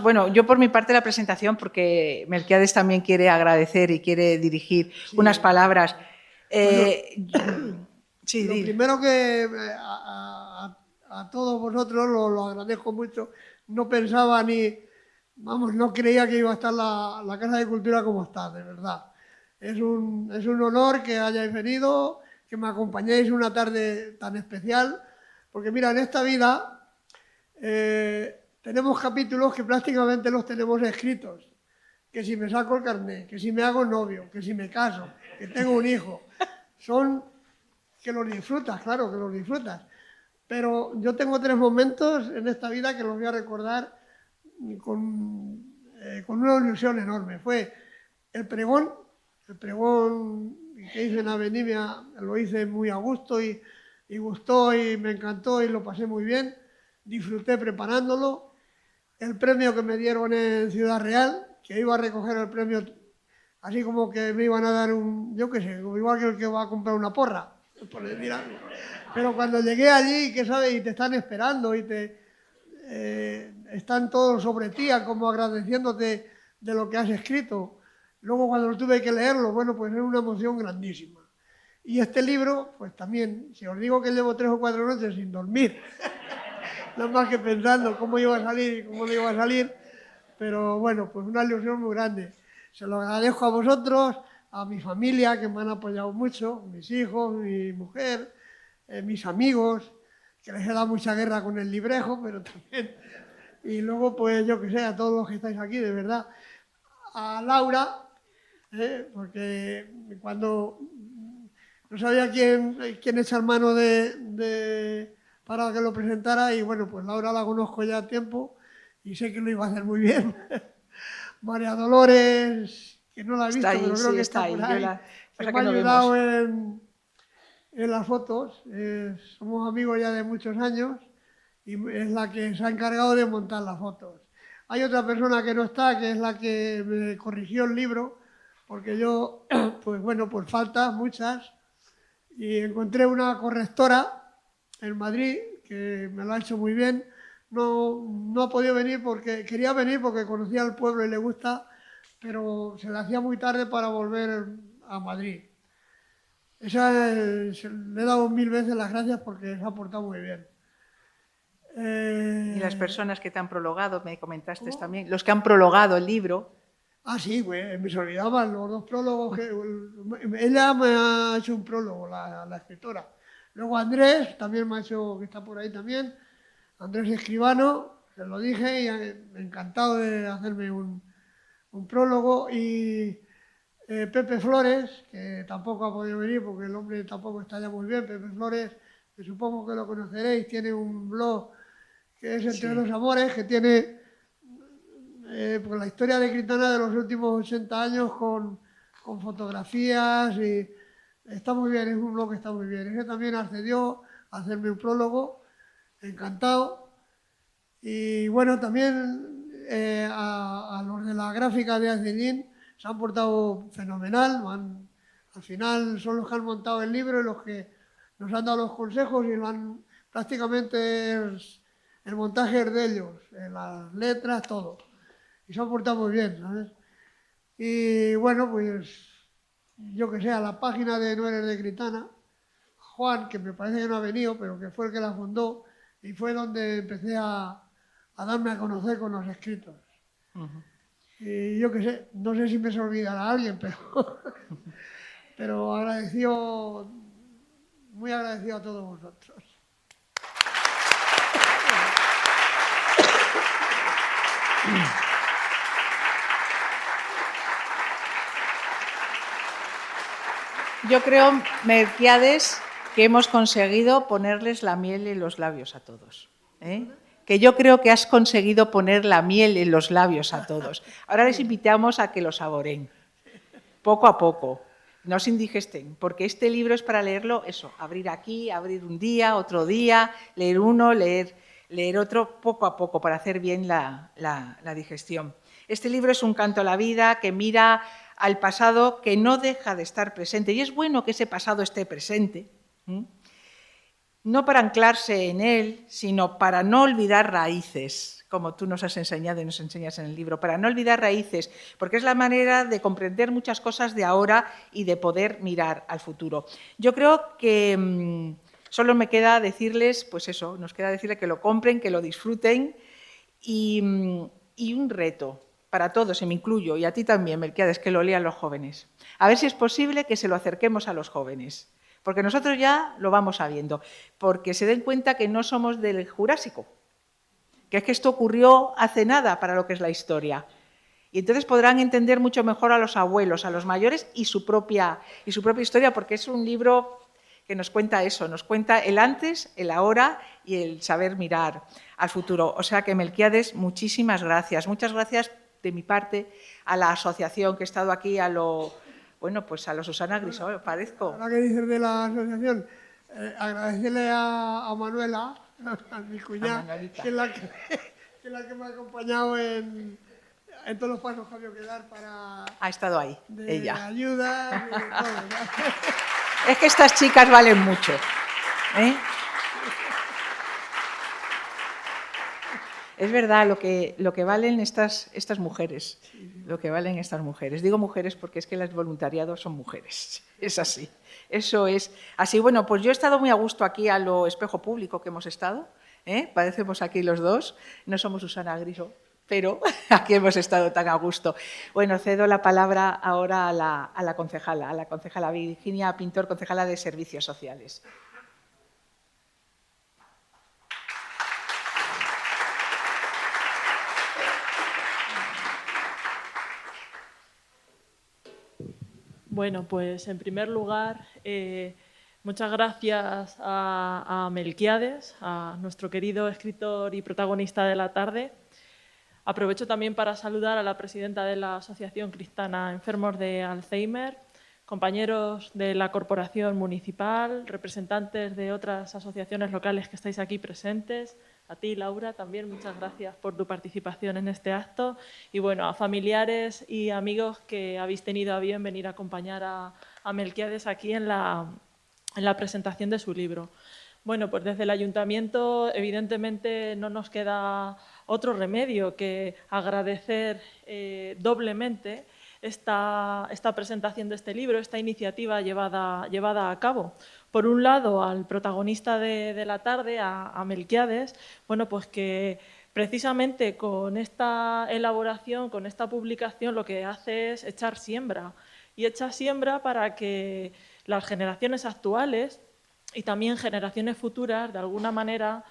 Bueno, yo por mi parte la presentación, porque Melquiades también quiere agradecer y quiere dirigir unas palabras. Sí, lo primero que a todos vosotros lo agradezco mucho. No pensaba no creía que iba a estar la Casa de Cultura como está, de verdad. Es un honor que hayáis venido, que me acompañéis una tarde tan especial, porque mira, en esta vida tenemos capítulos que prácticamente los tenemos escritos. Que si me saco el carnet, que si me hago novio, que si me caso, que tengo un hijo. Son que los disfrutas, claro, que los disfrutas. Pero yo tengo 3 momentos en esta vida que los voy a recordar con una ilusión enorme. Fue el pregón que hice en la vendimia, lo hice muy a gusto y gustó y me encantó y lo pasé muy bien. Disfruté preparándolo. El premio que me dieron en Ciudad Real, que iba a recoger el premio así como que me iban a dar yo qué sé, igual que el que va a comprar una porra, por decir algo. Pero cuando llegué allí, ¿qué sabes? Y te están esperando y están todos sobre ti, como agradeciéndote de lo que has escrito. Luego cuando tuve que leerlo, bueno, pues era una emoción grandísima. Y este libro, pues también, si os digo que llevo 3 o 4 noches sin dormir, nada más que pensando cómo iba a salir y cómo no iba a salir, pero bueno, pues una ilusión muy grande. Se lo agradezco a vosotros, a mi familia que me han apoyado mucho, mis hijos, mi mujer, mis amigos, que les he dado mucha guerra con el librejo, pero también. Y luego, pues yo que sé, a todos los que estáis aquí, de verdad. A Laura, porque cuando no sabía quién echar mano para que lo presentara, y bueno, pues Laura la conozco ya a tiempo y sé que lo iba a hacer muy bien. María Dolores, que no la he visto, pero creo que está por ahí. Que me ha ayudado en las fotos. Somos amigos ya de muchos años y es la que se ha encargado de montar las fotos. Hay otra persona que no está, que es la que me corrigió el libro, porque yo, pues bueno, por faltas, muchas, y encontré una correctora en Madrid que me lo ha hecho muy bien. no ha podido venir porque quería venir porque conocía el pueblo y le gusta, pero se le hacía muy tarde para volver a Madrid. Le he dado 1000 veces las gracias porque se ha portado muy bien. Y las personas que te han prologado, me comentaste también, los que han prologado el libro. Ah, sí, pues me se olvidaban los 2 prólogos. Ella me ha hecho un prólogo, la escritora. Luego Andrés, también me ha hecho, que está por ahí también, Andrés Escribano, se lo dije y encantado de hacerme un prólogo. Y Pepe Flores, que tampoco ha podido venir porque el hombre tampoco está ya muy bien. Pepe Flores, que supongo que lo conoceréis, tiene un blog que es Entre los Amores, que tiene pues la historia de Cristana de los últimos 80 años con fotografías y está muy bien, es un blog que está muy bien. Ese también accedió a hacerme un prólogo, encantado. Y bueno, también a los de la gráfica de Acellín se han portado fenomenal, al final son los que han montado el libro y los que nos han dado los consejos y prácticamente el montaje es de ellos, las letras, todo. Y se han portado muy bien, ¿sabes? Y bueno, pues yo que sé, a la página de No eres de Cristana, Juan, que me parece que no ha venido, pero que fue el que la fundó, y fue donde empecé a darme a conocer con los escritos. Y yo que sé, no sé si me se olvidará alguien, pero agradecido, muy agradecido a todos vosotros. Yo creo, Melquiades, que hemos conseguido ponerles la miel en los labios a todos. Que yo creo que has conseguido poner la miel en los labios a todos. Ahora les invitamos a que lo saboren, poco a poco, no se indigesten, porque este libro es para leerlo, eso, abrir aquí, abrir un día, otro día, leer uno, leer otro, poco a poco, para hacer bien la digestión. Este libro es un canto a la vida que mira al pasado, que no deja de estar presente, y es bueno que ese pasado esté presente, no para anclarse en él, sino para no olvidar raíces, como tú nos has enseñado y nos enseñas en el libro, para no olvidar raíces, porque es la manera de comprender muchas cosas de ahora y de poder mirar al futuro. Yo creo que solo me queda decirles, pues eso, nos queda decirles que lo compren, que lo disfruten y un reto para todos, y me incluyo, y a ti también, Melquiades, que lo lean los jóvenes. A ver si es posible que se lo acerquemos a los jóvenes, porque nosotros ya lo vamos sabiendo, porque se den cuenta que no somos del Jurásico, que es que esto ocurrió hace nada para lo que es la historia. Y entonces podrán entender mucho mejor a los abuelos, a los mayores y su propia historia, porque es un libro que nos cuenta eso, nos cuenta el antes, el ahora y el saber mirar al futuro. O sea que, Melquiades, muchísimas gracias. Muchas gracias de mi parte a la asociación que he estado aquí, a lo Susana Grisó, me parezco. Ahora que dices de la asociación, agradecerle a Manuela, a mi cuñada, que es la que me ha acompañado en todos los pasos que ha habido que dar para... Ha estado ahí, ella. Ayuda, todo, ¿no? Es que estas chicas valen mucho, Es verdad lo que valen estas mujeres, lo que valen estas mujeres. Digo mujeres porque es que las voluntariados son mujeres, es así, eso es así. Bueno, pues yo he estado muy a gusto aquí a lo Espejo Público que hemos estado, parecemos aquí los dos, no somos Susana Grisó, pero aquí hemos estado tan a gusto. Bueno, cedo la palabra ahora a la concejala Virginia Pintor, concejala de Servicios Sociales. Bueno, pues en primer lugar, muchas gracias a Melquiades, a nuestro querido escritor y protagonista de la tarde. Aprovecho también para saludar a la presidenta de la Asociación Cristana Enfermos de Alzheimer, compañeros de la Corporación Municipal, representantes de otras asociaciones locales que estáis aquí presentes. A ti, Laura, también muchas gracias por tu participación en este acto. Y bueno, a familiares y amigos que habéis tenido a bien venir a acompañar a Melquiades aquí en la presentación de su libro. Bueno, pues desde el Ayuntamiento evidentemente no nos queda otro remedio que agradecer doblemente esta presentación de este libro, esta iniciativa llevada a cabo. Por un lado, al protagonista de la tarde, a Melquiades, bueno, pues que precisamente con esta elaboración, con esta publicación, lo que hace es echar siembra. Y echa siembra para que las generaciones actuales y también generaciones futuras, de alguna manera,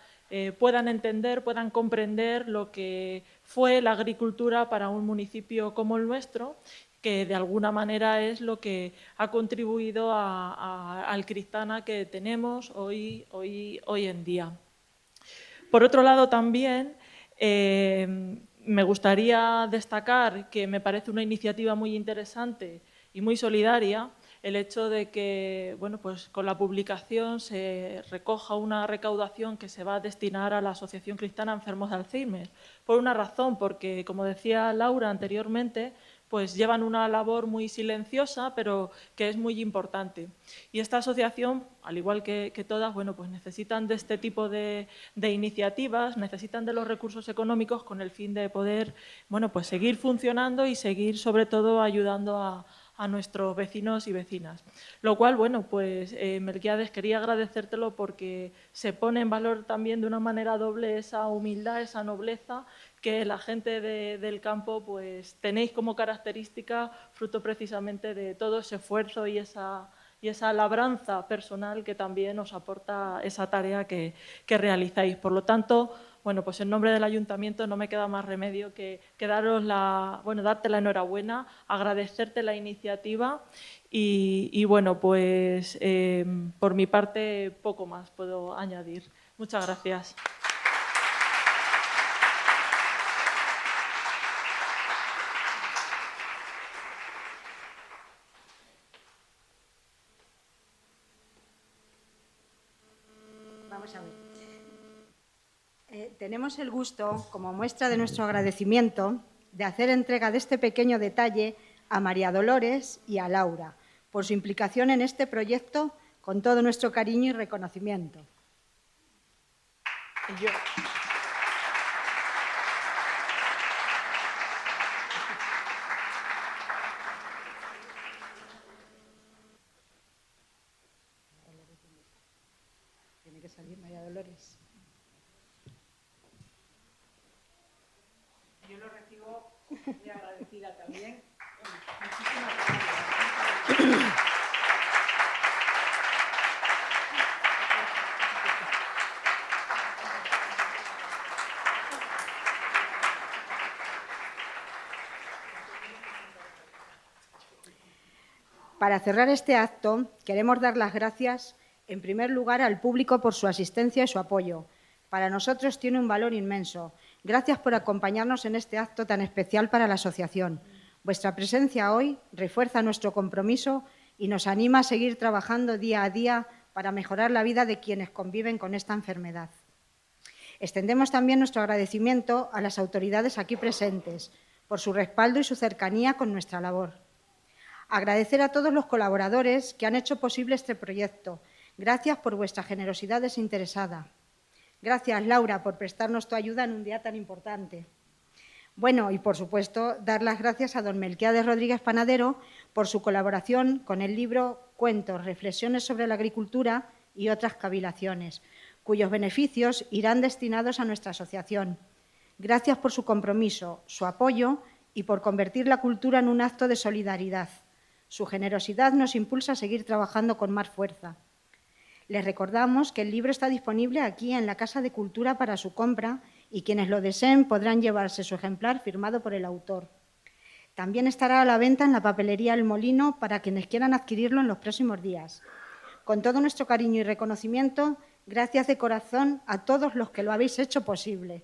puedan entender, puedan comprender lo que fue la agricultura para un municipio como el nuestro, que de alguna manera es lo que ha contribuido al Cristana que tenemos hoy en día. Por otro lado, también me gustaría destacar que me parece una iniciativa muy interesante y muy solidaria el hecho de que, bueno, pues con la publicación se recoja una recaudación que se va a destinar a la Asociación Cristana Enfermos de Alzheimer. Por una razón, porque, como decía Laura anteriormente, pues llevan una labor muy silenciosa, pero que es muy importante. Y esta asociación, al igual que todas, bueno, pues necesitan de este tipo de iniciativas, necesitan de los recursos económicos con el fin de poder, bueno, pues seguir funcionando y seguir, sobre todo, ayudando a nuestros vecinos y vecinas. Lo cual, bueno, pues Melquiades, quería agradecértelo porque se pone en valor también de una manera doble esa humildad, esa nobleza que la gente del campo pues tenéis como característica, fruto precisamente de todo ese esfuerzo y esa labranza personal que también os aporta esa tarea que realizáis. Por lo tanto, bueno, pues en nombre del Ayuntamiento no me queda más remedio que darte la enhorabuena, agradecerte la iniciativa y bueno, pues por mi parte poco más puedo añadir. Muchas gracias. Vamos a ver. Tenemos el gusto, como muestra de nuestro agradecimiento, de hacer entrega de este pequeño detalle a María Dolores y a Laura por su implicación en este proyecto con todo nuestro cariño y reconocimiento. Tiene que salir María Dolores. Yo lo recibo muy agradecida también. Para cerrar este acto, queremos dar las gracias, en primer lugar, al público por su asistencia y su apoyo. Para nosotros tiene un valor inmenso. Gracias por acompañarnos en este acto tan especial para la asociación. Vuestra presencia hoy refuerza nuestro compromiso y nos anima a seguir trabajando día a día para mejorar la vida de quienes conviven con esta enfermedad. Extendemos también nuestro agradecimiento a las autoridades aquí presentes por su respaldo y su cercanía con nuestra labor. Agradecer a todos los colaboradores que han hecho posible este proyecto. Gracias por vuestra generosidad desinteresada. Gracias, Laura, por prestarnos tu ayuda en un día tan importante. Bueno, y por supuesto, dar las gracias a don Melquiades Rodríguez Panadero por su colaboración con el libro Cuentos, reflexiones sobre la agricultura y otras cavilaciones, cuyos beneficios irán destinados a nuestra asociación. Gracias por su compromiso, su apoyo y por convertir la cultura en un acto de solidaridad. Su generosidad nos impulsa a seguir trabajando con más fuerza. Les recordamos que el libro está disponible aquí en la Casa de Cultura para su compra y quienes lo deseen podrán llevarse su ejemplar firmado por el autor. También estará a la venta en la papelería El Molino para quienes quieran adquirirlo en los próximos días. Con todo nuestro cariño y reconocimiento, gracias de corazón a todos los que lo habéis hecho posible.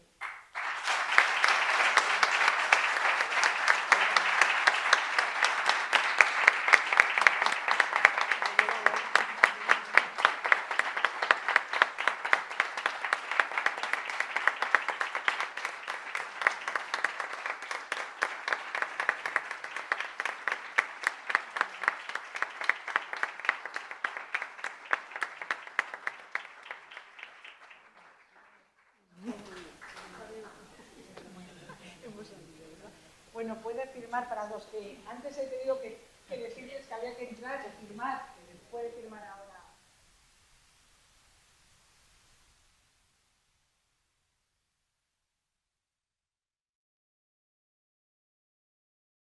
Bueno, puede firmar para los que antes he tenido que decirles que había que entrar y firmar, que puede firmar ahora.